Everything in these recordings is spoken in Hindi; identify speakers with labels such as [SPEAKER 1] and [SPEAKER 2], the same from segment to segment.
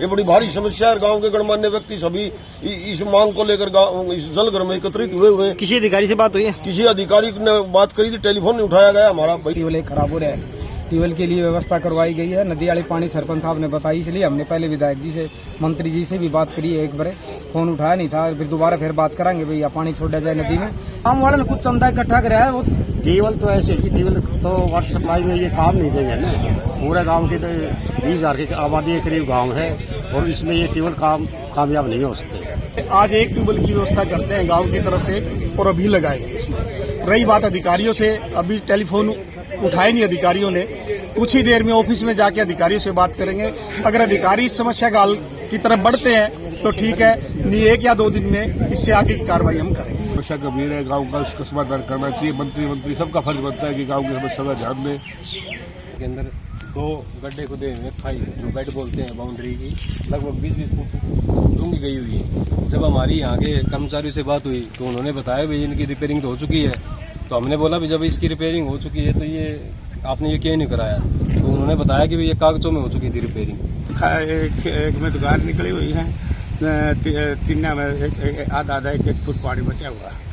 [SPEAKER 1] ये बड़ी भारी समस्या है। गांव के गणमान्य व्यक्ति सभी इस मांग को लेकर इस जलघर में एकत्रित हुए हैं।
[SPEAKER 2] किसी अधिकारी से बात हुई है?
[SPEAKER 1] किसी अधिकारी ने बात करी थी, टेलीफोन नहीं उठाया गया हमारा।
[SPEAKER 3] ट्यूबवेल खराब हो रहा है, ट्यूबवेल के लिए व्यवस्था करवाई गई है। नदी वाली पानी सरपंच साहब ने बताई, इसलिए हमने पहले विधायक जी से, मंत्री जी से भी बात करी है। एक बार फोन उठाया नहीं था, फिर दोबारा फिर बात करांगे भैया पानी छोड़ा जाए नदी में। गाँव वाले ने कुछ समुदाय इकट्ठा कराया है। वो
[SPEAKER 4] ट्यूबवेल तो ऐसे ही, ट्यूबवेल तो वाटर सप्लाई में ये काम नहीं देंगे ना। पूरे गांव की तो 20,000 की आबादी के करीब गांव है और इसमें ये ट्यूबवेल कामयाब नहीं हो सकते।
[SPEAKER 5] आज एक ट्यूबवेल की व्यवस्था करते हैं गांव की तरफ से और अभी लगाएंगे इसमें। रही बात अधिकारियों से, अभी टेलीफोन उठाए नहीं अधिकारियों ने। कुछ ही देर में ऑफिस में जाके अधिकारियों से बात करेंगे। अगर अधिकारी इस समस्या का हल की तरफ बढ़ते हैं तो ठीक है, नहीं 1 या 2 दिन में इससे आगे की कार्रवाई हम करेंगे।
[SPEAKER 6] समस्या गंभीर है, गांव का उसका समाधान करना चाहिए। मंत्री सबका फर्ज बनता है कि गांव की समस्या का ध्यान दें।
[SPEAKER 7] के अंदर 2 गड्ढे खुदे हुए, खाई जो बेड बोलते हैं बाउंड्री की, लगभग 20-20 फुट डूंगी गई हुई है। जब हमारी यहाँ के कर्मचारियों से बात हुई तो उन्होंने बताया भाई इनकी रिपेयरिंग तो हो चुकी है। तो हमने बोला भी जब इसकी रिपेयरिंग हो चुकी है तो ये आपने ये क्यों नहीं कराया? तो उन्होंने बताया कि ये कागजों में हो चुकी थी रिपेयरिंग।
[SPEAKER 4] एक में दुकान निकली हुई है, 3 में आधा 1 फुट पानी बचा हुआ है।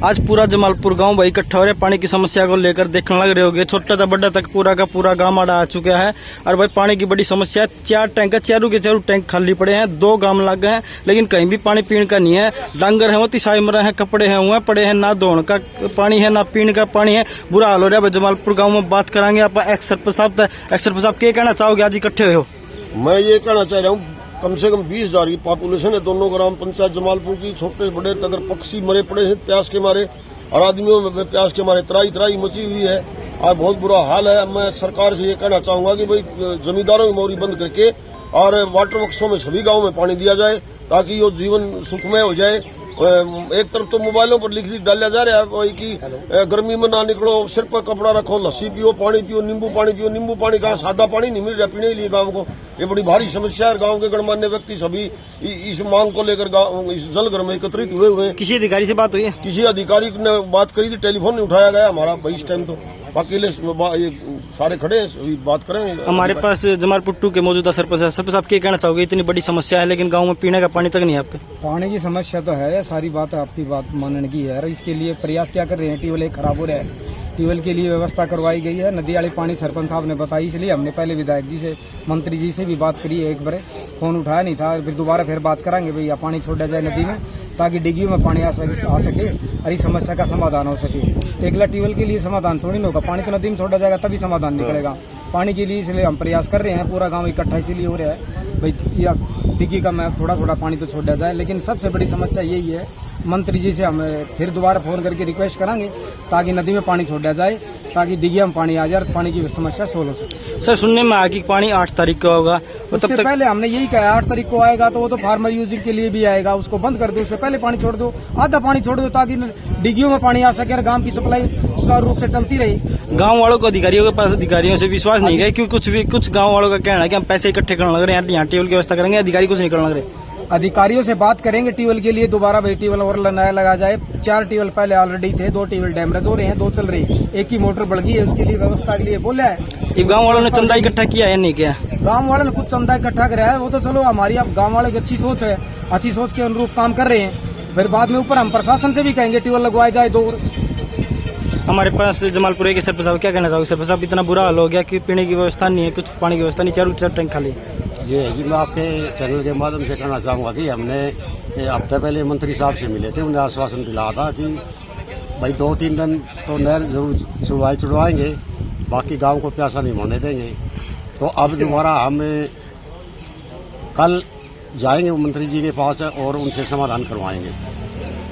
[SPEAKER 2] आज पूरा जमालपुर गांव भाई इकट्ठा हो रहे, पानी की समस्या को लेकर देखने लग रहे होंगे। छोटा से बड़ा तक पूरा का पूरा गांव आड़ा आ चुका है और भाई पानी की बड़ी समस्या है। 4 टैंक, चारों के चारों टैंक खाली पड़े हैं। 2 गांव लग गए हैं लेकिन कहीं भी पानी पीने का नहीं है। डांगर है वो तिसाई मरे हैं, कपड़े हैं हुए पड़े हैं, ना धोने का पानी है ना पीने का पानी है। बुरा हाल हो रहा है जमालपुर गाँव में। बात करांगे आप एक्स सरपंच साहब क्या कहना चाहोगे आज इकट्ठे हो?
[SPEAKER 1] मैं ये कहना चाह रहा हूँ, कम से कम 20,000 की पॉपुलेशन है दोनों ग्राम पंचायत जमालपुर की। छोटे बड़े तगर पक्षी मरे पड़े हैं प्यास के मारे और आदमियों में प्यास के मारे त्राई मची हुई है और बहुत बुरा हाल है। मैं सरकार से ये कहना चाहूंगा कि भाई जमींदारों की मोरी बंद करके और वाटर वर्क्सों में सभी गांव में पानी दिया जाए ताकि ये जीवन सुखमय हो जाए। एक तरफ तो मोबाइलों पर लिख डाला जा रहा है भाई कि गर्मी में ना निकलो, सिर पर कपड़ा रखो, लस्सी पियो, पानी पियो, नींबू पानी पियो। नींबू पानी का सादा पानी नहीं मिल रहा पीने के लिए गांव को। ये बड़ी भारी समस्या है। गांव के गणमान्य व्यक्ति सभी इस मांग को लेकर इस जलघर में एकत्रित हुए हैं।
[SPEAKER 2] किसी अधिकारी से बात हुई है?
[SPEAKER 1] किसी अधिकारी ने बात करी थी, टेलीफोन नहीं उठाया गया हमारा भाई इस टाइम। तो बाकी ये सारे खड़े हैं, बात करें।
[SPEAKER 2] हमारे पास जमालपुर 2 के मौजूदा सरपंच आप क्या कहना चाहोगे? इतनी बड़ी समस्या है लेकिन गाँव में पीने का पानी तक नहीं है आपके।
[SPEAKER 3] पानी की समस्या तो है, सारी बात आपकी बात मानने की है। इसके लिए प्रयास क्या कर रहे हैं? ट्यूबवेल खराब हो रहा है, ट्यूबवेल के लिए व्यवस्था करवाई गई है। नदी वाली पानी सरपंच साहब ने बताई, इसलिए हमने पहले विधायक जी से, मंत्री जी से भी बात करी है। एक बार फोन उठाया नहीं था, फिर दोबारा फिर बात करांगे भैया पानी छोड़ा जाए नदी में ताकि डिग्गियों में पानी आ सके और इस समस्या का समाधान हो सके। टेकला ट्यूबवेल के लिए समाधान थोड़ी ना होगा, पानी तो नदी में छोड़ा जाएगा तभी समाधान निकलेगा पानी के लिए। इसलिए हम प्रयास कर रहे हैं, पूरा गाँव इकट्ठा इसीलिए हो रहा है भाई या डिग्गी का मैं थोड़ा पानी तो छोड़ा जाए। लेकिन सबसे बड़ी समस्या यही है, मंत्री जी से हम फिर दोबारा फोन करके रिक्वेस्ट करांगे ताकि नदी में पानी छोड़ा जाए ताकि डिगिया में पानी आ जाए, पानी की समस्या सोल्व हो सके।
[SPEAKER 2] सर सुनने में आया कि पानी 8 तारीख को होगा,
[SPEAKER 3] उससे पहले हमने यही कहा 8 तारीख को आएगा तो वो तो फार्मर यूजिंग के लिए भी आएगा, उसको बंद कर दो, उससे पहले पानी छोड़ दो, आधा पानी छोड़ दो ताकि डिगियों में पानी आ सके और गाँव की सप्लाई सुचारू रूप से चलती रही।
[SPEAKER 2] गाँव वालों को अधिकारियों के पास अधिकारियों से विश्वास नहीं है क्योंकि कुछ गाँव वालों का कहना है कि हम पैसे इकट्ठे करने लग रहे हैं, यहाँ ट्यूबवेल की व्यवस्था करेंगे, अधिकारी कुछ नहीं करने लग रहे।
[SPEAKER 3] अधिकारियों से बात करेंगे ट्यूबवेल के लिए, दोबारा भाई ट्यूबवेल और नया लगा जाए। 4 ट्यूबवेल पहले ऑलरेडी थे, 2 ट्यूबवेल डैमेज हो रहे हैं, 2 चल रही, एक की मोटर बढ़ गई है, उसके लिए व्यवस्था के लिए बोला है।
[SPEAKER 2] गाँव वालों ने चंदा इकट्ठा किया है नहीं किया?
[SPEAKER 3] गाँव वालों ने कुछ चंदा इकट्ठा कराया है, वो तो चलो हमारी अब गाँव वाले की अच्छी सोच है, अच्छी सोच के अनुरूप काम कर रहे हैं। फिर बाद में ऊपर हम प्रशासन से भी कहेंगे ट्यूबवेल लगवाए जाए 2।
[SPEAKER 2] हमारे पास जमालपुर के सरपंच साहब क्या कहना चाहोगे? सरपंच साहब इतना बुरा हाल हो गया कि पीने की व्यवस्था नहीं है, कुछ पानी की व्यवस्था नहीं, 4 टैंक खाली।
[SPEAKER 4] ये है जी, मैं आपके चैनल के माध्यम से कहना चाहूँगा कि हमने हफ्ते पहले मंत्री साहब से मिले थे, उन्हें आश्वासन दिलाया था कि भाई 2-3 दिन तो नहर जरूर छुड़वाएंगे, बाकी गांव को प्यासा नहीं होने देंगे। तो अब दोबारा हम कल जाएंगे मंत्री जी के पास और उनसे समाधान करवाएंगे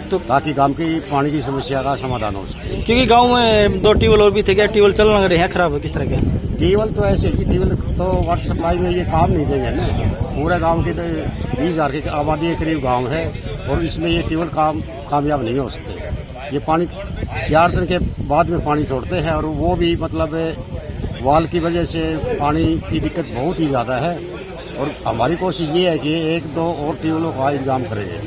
[SPEAKER 4] तो ताकि गांव की पानी की समस्या का समाधान हो सके।
[SPEAKER 2] क्योंकि गांव में 2 ट्यूबवेल और भी थे, क्या ट्यूबवेल चल लग रहे हैं खराब है किस तरह के?
[SPEAKER 4] ट्यूबवेल तो ऐसे ही, ट्यूबवेल तो वाटर सप्लाई में ये काम नहीं देंगे ना। पूरे गांव की तो 20,000 की आबादी के करीब गांव है और इसमें ये ट्यूबवेल कामयाब नहीं हो सकते। ये पानी 4 दिन के बाद में पानी छोड़ते हैं और वो भी मतलब वाल की वजह से पानी की दिक्कत बहुत ही ज़्यादा है। और हमारी कोशिश ये है कि 1-2 और ट्यूबवेलों का इंतजाम करेंगे।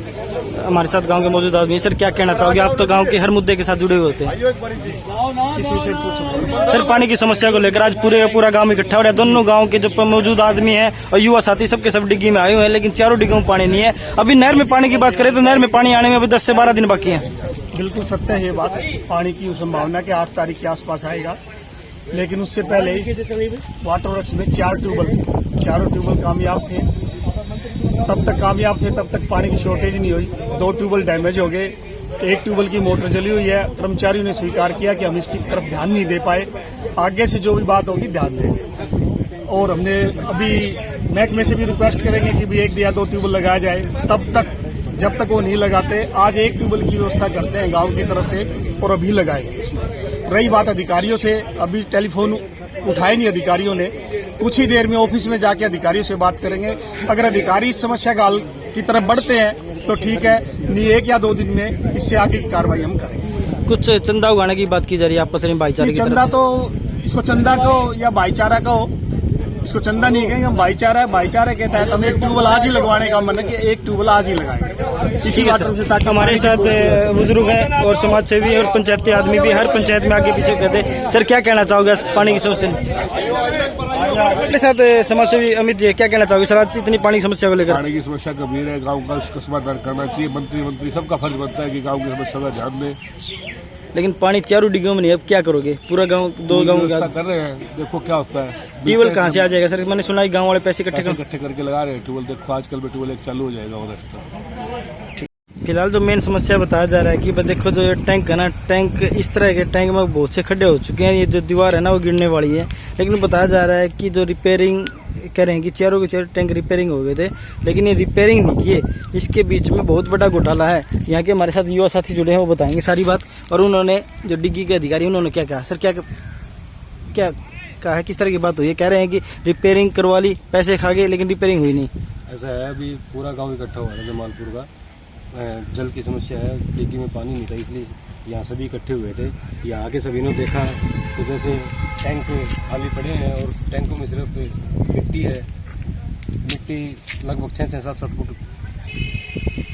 [SPEAKER 2] हमारे साथ गांव के मौजूद आदमी हैं। सर क्या कहना चाहोगे, आप तो गांव के हर मुद्दे के साथ जुड़े हुए होते हैं।
[SPEAKER 5] किस विषय पूछो?
[SPEAKER 2] सर पानी की समस्या को लेकर आज पूरे का पूरा गांव इकट्ठा हो रहा है। दोनों गांव के जो मौजूद आदमी हैं और युवा साथी सबके सब डिग्गी में आए हुए हैं, लेकिन चारों डिग्गियों में पानी नहीं है। अभी नहर में पानी की बात करें तो नहर में पानी आने में अभी 10 से 12 दिन बाकी है।
[SPEAKER 5] बिल्कुल सत्य है ये बात। पानी की संभावना के 8 तारीख के आसपास आएगा, लेकिन उससे पहले इस वाटर वर्क्स में 4 ट्यूबवेल कामयाब थे। तब तक कामयाब थे तब तक पानी की शॉर्टेज नहीं हुई। 2 ट्यूबवेल डैमेज हो गए, 1 ट्यूबवेल की मोटर जली हुई है। कर्मचारियों ने स्वीकार किया कि हम इसकी तरफ ध्यान नहीं दे पाए, आगे से जो भी बात होगी ध्यान देंगे। और हमने अभी महकमे से भी रिक्वेस्ट करेंगे कि भी 1 या 2 ट्यूबवेल लगाया जाए। तब तक जब तक वो नहीं लगाते, आज 1 ट्यूबवेल की व्यवस्था करते हैं गांव की तरफ से और अभी लगाएंगे इसमें। रही बात अधिकारियों से, अभी टेलीफोन उठाए नहीं अधिकारियों ने। कुछ ही देर में ऑफिस में जाके अधिकारियों से बात करेंगे। अगर अधिकारी इस समस्या का हल की तरफ बढ़ते हैं तो ठीक है, नहीं 1 या 2 दिन में इससे आगे की कार्रवाई हम करेंगे।
[SPEAKER 2] कुछ चंदा उगाने की बात की जा रही है आपस में भाईचारे की
[SPEAKER 5] चंदा
[SPEAKER 2] तरफ
[SPEAKER 5] तो इसको चंदा को या भाईचारा को, इसको चंदा नहीं कहेंगे, हम भाईचारा है। भाईचारे के तहत हम 1 ट्यूबवेल आज ही लगवाने का मन है कि 1 ट्यूबवेल आज ही लगाएंगे। इसी
[SPEAKER 2] ठीक है
[SPEAKER 5] वाटर से
[SPEAKER 2] सर।
[SPEAKER 5] ताकि
[SPEAKER 2] हमारे साथ बुजुर्ग हैं और समाज सेवी और पंचायती आदमी भी हर पंचायत में आगे पीछे कहते हैं। सर क्या कहना चाहोगे पानी की समस्या? अपने साथ समाज सेवी अमित जी, क्या कहना चाहोगे सर आज इतनी पानी की समस्या को लेकर?
[SPEAKER 6] पानी की समस्या गंभीर है, गांव का उसका समाधान करना चाहिए। मंत्री सबका फर्ज बनता है कि गांव की समस्या का ध्यान दें।
[SPEAKER 2] लेकिन पानी चारों डिग्गियों में नहीं, अब क्या करोगे? पूरा गांव 2 गांव
[SPEAKER 6] व्यवस्था कर रहे हैं, देखो क्या होता है।
[SPEAKER 2] ट्यूबवेल कहाँ से आ जाएगा सर? मैंने सुना है गांव वाले पैसे इकट्ठे
[SPEAKER 6] करके लगा रहे हैं ट्यूबवेल। देखो आजकल में ट्यूबवेल 1 चालू हो जाएगा उधर।
[SPEAKER 2] फिलहाल जो मेन समस्या बताया जा रहा है कि देखो जो ये टैंक है ना, टैंक इस तरह के टैंक में बहुत से खड्डे हो चुके हैं। ये जो दीवार है ना वो गिरने वाली है, लेकिन बताया जा रहा है कि जो रिपेयरिंग कह रहे हैं कि चारों के चारों टैंक रिपेयरिंग हो गए थे, लेकिन ये रिपेयरिंग नहीं किए। इसके बीच में बहुत बड़ा घोटाला है। यहाँ के हमारे साथ युवा साथी जुड़े हैं, वो बताएंगे सारी बात। और उन्होंने जो डिग्गी के अधिकारी उन्होंने क्या कहा सर, क्या कहा है, किस तरह की बात हुई है? कह रहे हैं कि रिपेयरिंग करवा ली, पैसे खा गए, लेकिन रिपेयरिंग हुई नहीं।
[SPEAKER 7] ऐसा है, अभी पूरा गांव इकट्ठा हुआ है जमालपुर का। जल की समस्या है, डिग्गी में पानी नहीं था, इसलिए यहाँ सभी इकट्ठे हुए थे। यहाँ आके सभी ने देखा तो जैसे टैंक खाली पड़े हैं और उस टैंकों में सिर्फ मिट्टी है। मिट्टी लगभग 6-7 फुट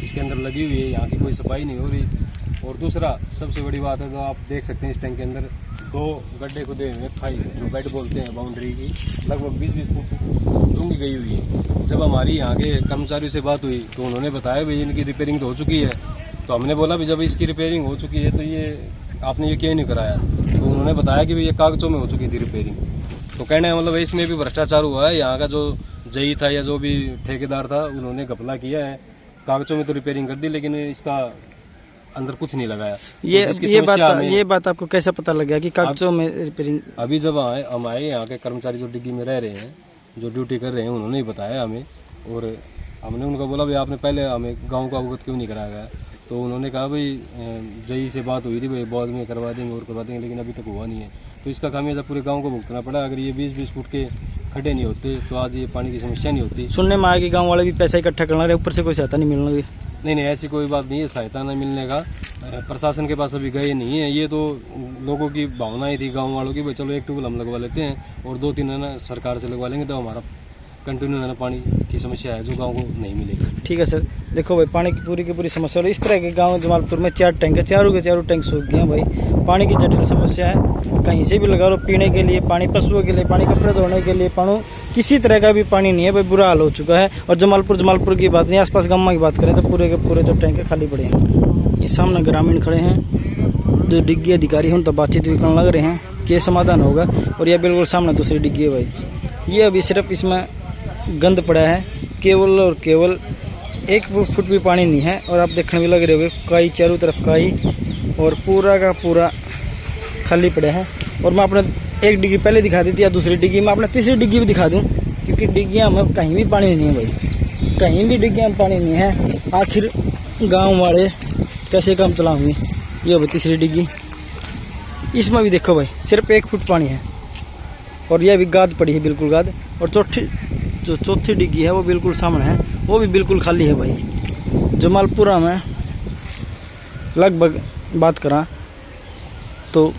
[SPEAKER 7] इसके अंदर लगी हुई है। यहाँ की कोई सफाई नहीं हो रही। और दूसरा सबसे बड़ी बात है, तो आप देख सकते हैं इस टैंक के अंदर 2 गड्ढे खुदे हुए हैं, खाई जो बेड बोलते हैं बाउंड्री की, लगभग 20-20 फुट डूंगी गई हुई है। जब हमारी यहाँ के कर्मचारियों से बात हुई तो उन्होंने बताया भाई इनकी रिपेयरिंग तो हो चुकी है। तो हमने बोला भी जब इसकी रिपेयरिंग हो चुकी है तो ये आपने ये क्यों नहीं कराया? तो उन्होंने बताया कि भाई ये कागजों में हो चुकी थी रिपेयरिंग। तो कहने का मतलब इसमें भी भ्रष्टाचार हुआ है। यहाँ का जो जई था या जो भी ठेकेदार था, उन्होंने घपला किया है। कागजों में तो रिपेयरिंग कर दी, लेकिन इसका अंदर कुछ नहीं लगाया।
[SPEAKER 2] ये बात आपको कैसे पता लग गया कि कागजों में रिपेयरिंग?
[SPEAKER 7] अभी जब हम आए यहाँ के कर्मचारी जो डिग्गी में रह रहे हैं, जो ड्यूटी कर रहे हैं, उन्होंने ही बताया हमें। और हमने उनको बोला भाई आपने पहले हमें गांव का अवगत क्यों नहीं कराया गया? तो उन्होंने कहा भाई जई से बात हुई थी, भाई बाद में करवा देंगे और करवा देंगे, लेकिन अभी तक हुआ नहीं है। तो इसका खामियाजा पूरे गांव को भुगतना पड़ा। अगर ये 20-20 फुट के खड्डे नहीं होते तो आज ये पानी की समस्या नहीं होती।
[SPEAKER 2] सुनने में आया कि गांव वाले भी पैसा इकट्ठा करना रहे, ऊपर से कोई सहायता नहीं मिलना भी।
[SPEAKER 7] नहीं, ऐसी कोई बात नहीं है सहायता न मिलने का। प्रशासन के पास अभी गए नहीं है। ये तो लोगों की भावनाएं थी गांव वालों की, भाई चलो 1 ट्यूबवेल हम लगवा लेते हैं और 2-3 है ना सरकार से लगवा लेंगे, तो हमारा कंटिन्यू है ना पानी की समस्या है जो गांव को नहीं मिलेगी।
[SPEAKER 2] ठीक है सर। देखो भाई पानी की पूरी समस्या, और इस तरह के गांव जमालपुर में 4 टैंक है, चारों के चारों टैंक सूख गए हैं भाई। पानी की जटिल समस्या है, कहीं से भी लगा लो, पीने के लिए पानी, पशुओं के लिए पानी, कपड़े धोने के लिए पानी, किसी तरह का भी पानी नहीं है भाई। बुरा हाल हो चुका है। और जमालपुर की बात नहीं, आसपास गाँव की बात करें तो पूरे के पूरे जो टैंक है खाली पड़े हैं। ये सामने ग्रामीण खड़े हैं, जो डिग्गी अधिकारी हैं उनसे बातचीत भी करने लग रहे हैं कि समाधान होगा। और यह बिल्कुल सामने दूसरी डिग्गी है भाई। ये अभी सिर्फ इसमें गंद पड़ा है, केवल और केवल 1 फुट भी पानी नहीं है। और आप देखने भी लग रहे होंगे काई, चारों तरफ काई, और पूरा का पूरा खाली पड़ा है। और मैं अपने 1 डिग्गी पहले दिखा दी थी, या दूसरी डिग्गी मैं अपने तीसरी डिग्गी भी दिखा दूं, क्योंकि डिग्गियां में कहीं भी पानी नहीं है भाई, कहीं भी डिग्गियां में पानी नहीं है। आखिर गांव वाले कैसे काम चलाएंगे? ये भाई तीसरी डिग्गी, इसमें भी देखो भाई सिर्फ 1 फुट पानी है। और यह भी गाद पड़ी है, बिल्कुल गाद। और चौथी डिग्गी है वो बिल्कुल सामने है, वो भी बिल्कुल खाली है भाई। जमालपुरा में लगभग बात करा तो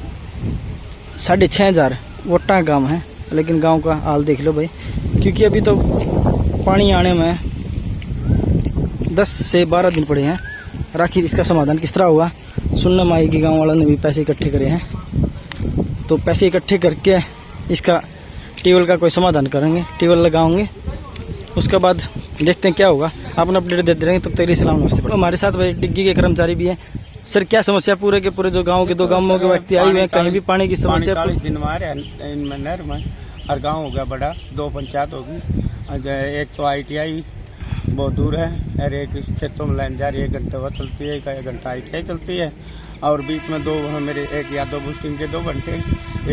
[SPEAKER 2] 6,500 वोटा गांव है, लेकिन गांव का हाल देख लो भाई। क्योंकि अभी तो पानी आने में 10 से 12 दिन पड़े हैं, आखिर इसका समाधान किस तरह होगा सुनने में आएगी। गाँव वालों ने भी पैसे इकट्ठे करे हैं, तो पैसे इकट्ठे करके इसका ट्यूबवेल का कोई समाधान करेंगे, ट्यूबवेल लगाओगे, उसके बाद देखते हैं क्या होगा। आपने अपडेट देते रहेंगे। तब तक सलाम, नमस्ते। हमारे साथ भाई डिग्गी के कर्मचारी भी हैं। सर क्या समस्या पूरे के पूरे जो गाँव के 2 गाँवों के व्यक्ति आए हुए हैं, कहीं भी पानी की समस्या?
[SPEAKER 8] 40 दिन मारे इनमें नहर में, हर गांव हो गया बड़ा, 2 पंचायत होगी। एक तो ITI बहुत दूर है और एक खेतों में लाइन जा रही है, 1 घंटे वह चलती है, 1 घंटा ITI चलती है। और बीच में 2 मेरे, एक यादव बुस्टिंग के 2 घंटे,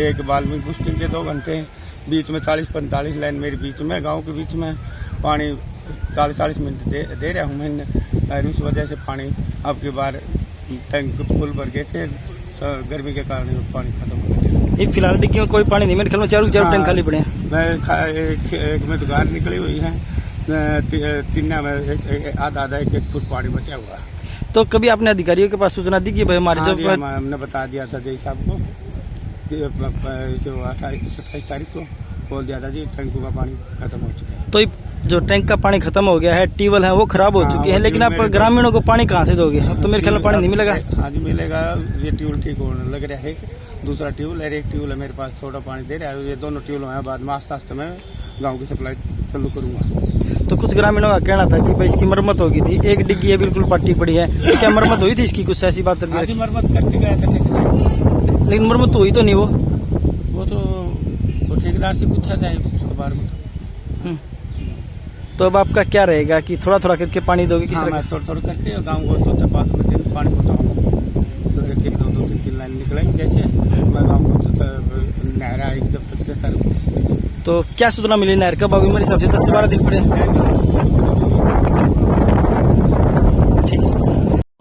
[SPEAKER 8] एक वाल्मीकि बुस्टिंग के 2 घंटे, बीच में 40-45 लाइन मेरे बीच में, गाँव के बीच में पानी 40-40 मिनट दे रहा हूँ मैं। और उस वजह से पानी अब की बार टैंक फुल भर गए थे, गर्मी के कारण पानी खत्म हो गया।
[SPEAKER 2] फिलहाल डिग्गी में कोई पानी नहीं, मेरे ख्याल में चारों टैंक खाली पड़े हैं।
[SPEAKER 8] एक में तो गार निकली हुई है, 3 में आधा 1 फुट पानी बचा हुआ है।
[SPEAKER 2] तो कभी आपने अधिकारियों के पास सूचना दी कि भाई हमारे जो
[SPEAKER 8] हमने बता दिया था जय साहब को, जो 28-27 तारीख को बोल दिया था जी टैंकों का पानी खत्म हो चुका है।
[SPEAKER 2] तो जो टैंक का पानी खत्म हो गया है, ट्यूबवेल है वो खराब हो चुकी है, लेकिन आप ग्रामीणों को पानी कहाँ से दोगे? अब तो मेरे ख्याल में पानी नहीं मिलेगा।
[SPEAKER 8] हाँ जी मिलेगा, ये ट्यूबवेल ठीक होने लग रहा है। दूसरा ट्यूबवेल और एक ट्यूबवेल है मेरे पास, थोड़ा पानी दे रहा है। ये दोनों ट्यूबवेल हैं, बाद में आस्ते में गाँव की सप्लाई चालू करूँगा।
[SPEAKER 2] तो कुछ ग्रामीणों का कहना था कि भाई इसकी मरम्मत होगी थी, एक डिग्गी है बिल्कुल पट्टी पड़ी है, क्या मरम्मत हुई थी इसकी? कुछ ऐसी बात
[SPEAKER 8] मरम्मत करके गया था,
[SPEAKER 2] लेकिन मरम्मत तो हुई तो नहीं।
[SPEAKER 8] वो तो ठेकेदार से पूछा जाए उसके बारे में।
[SPEAKER 2] तो अब आपका क्या रहेगा कि थोड़ा थोड़ा करके पानी दोगे? किस तरह?
[SPEAKER 8] मैं थोड़ा करके गाँव को तो 5 दिन पानी पहुँचाऊँगा, तो 1-2-3 लाइन निकलेंगे जैसे मैं गाँव को नहर आएगी जब तक देता रहूँ।
[SPEAKER 2] तो क्या सूचना मिली नहर कब? अभी मेरे हिसाब से 10 से 12 दिन पड़े।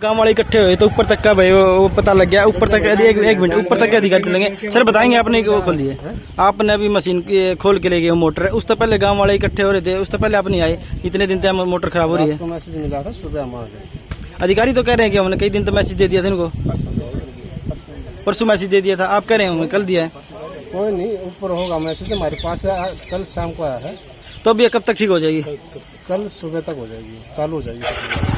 [SPEAKER 2] गाँव वाले इकट्ठे हुए तो ऊपर तक का भाई वो पता लग गया। ऊपर तक 1 मिनट, ऊपर तक के अधिकारी चलेंगे। सर बताएंगे आपने वो खोल दिए, आपने अभी मशीन खोल के ले गए मोटर, उससे पहले गाँव वाले इकट्ठे हो रहे थे, उससे पहले आप नहीं आए, इतने दिन तक मोटर खराब हो रही है।
[SPEAKER 8] मैसेज मिला था सुबह हम आ गए।
[SPEAKER 2] अधिकारी तो कह रहे हैं कि हमने कई दिन तो मैसेज दे दिया था इनको, परसों मैसेज दे दिया था, आप कह रहे हैं कल दिया है।
[SPEAKER 8] कोई नहीं, ऊपर होगा मैसेज हमारे पास, कल शाम को आया है।
[SPEAKER 2] तो अब ये कब तक ठीक हो जाएगी?
[SPEAKER 8] कल सुबह तक हो जाएगी, चालू हो जाएगी।